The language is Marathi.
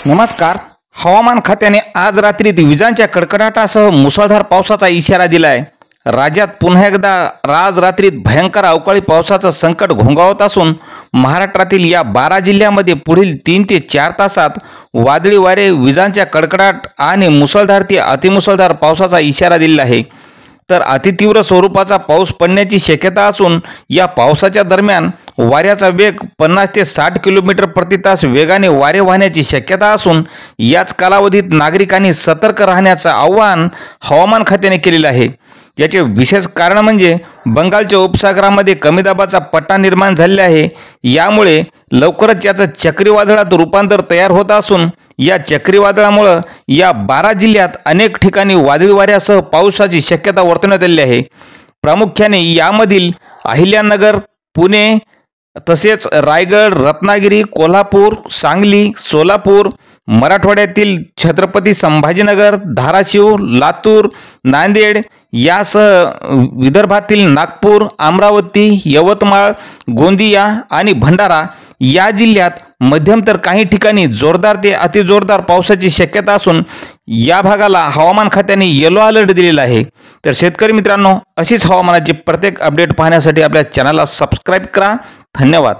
नमस्कार. हवामान खात्याने आज रात्रीत विजांच्या कडकडाटासह मुसळधार पावसाचा इशारा दिलाय. राज्यात पुन्हा एकदा आज रात्रीत भयंकर अवकाळी पावसाचं संकट घोंगावत असून महाराष्ट्रातील या 12 जिल्ह्यांमध्ये पुढील 3 ते 4 तासात वादळी वारे, विजांच्या कडकडाट आणि मुसळधार ते अतिमुसळधार पावसाचा इशारा दिला आहे. तर अतितीव्र स्वरूपाचा पाऊस पडण्याची शक्यता असून या पावसाच्या दरम्यान वाऱ्याचा वेग 50 ते 60 किलोमीटर प्रति तास वेगाने वारे वाहण्याची शक्यता असून याच कालावधीत नागरिकांनी सतर्क राहण्याचं आवाहन हवामान खात्याने केलेलं आहे. याचे विशेष कारण म्हणजे बंगालच्या उपसागरामध्ये कमी दाबाचा पट्टा निर्माण झालेला आहे. यामुळे लवकरच याचं चक्रीवादळात रूपांतर तयार होत असून या चक्रीवादळामुळे या 12 जिल्ह्यात अनेक ठिकाणी वादळी वाऱ्यासह पावसाची शक्यता वर्तवण्यात आली आहे. प्रामुख्याने यामधील अहिल्यानगर, पुणे तसेच रायगड, रत्नागिरी, कोल्हापूर, सांगली, सोलापूर, मराठवाड्यातील छत्रपती संभाजीनगर, धाराशिव, लातूर, नांदेड यासह विदर्भातील नागपूर, अमरावती, यवतमाळ, गोंदिया आणि भंडारा या जिल्ह्यात मध्यम तर काही ठिकाणी जोरदार ते अतिजोरदार पावसाची शक्यता असून या भागाला हवामान खात्याने येलो अलर्ट दिलेला आहे. तर शेतकरी मित्रांनो, अशीच हवामानाची प्रत्येक अपडेट पाहण्यासाठी आपल्या चॅनलला सबस्क्राईब करा. धन्यवाद.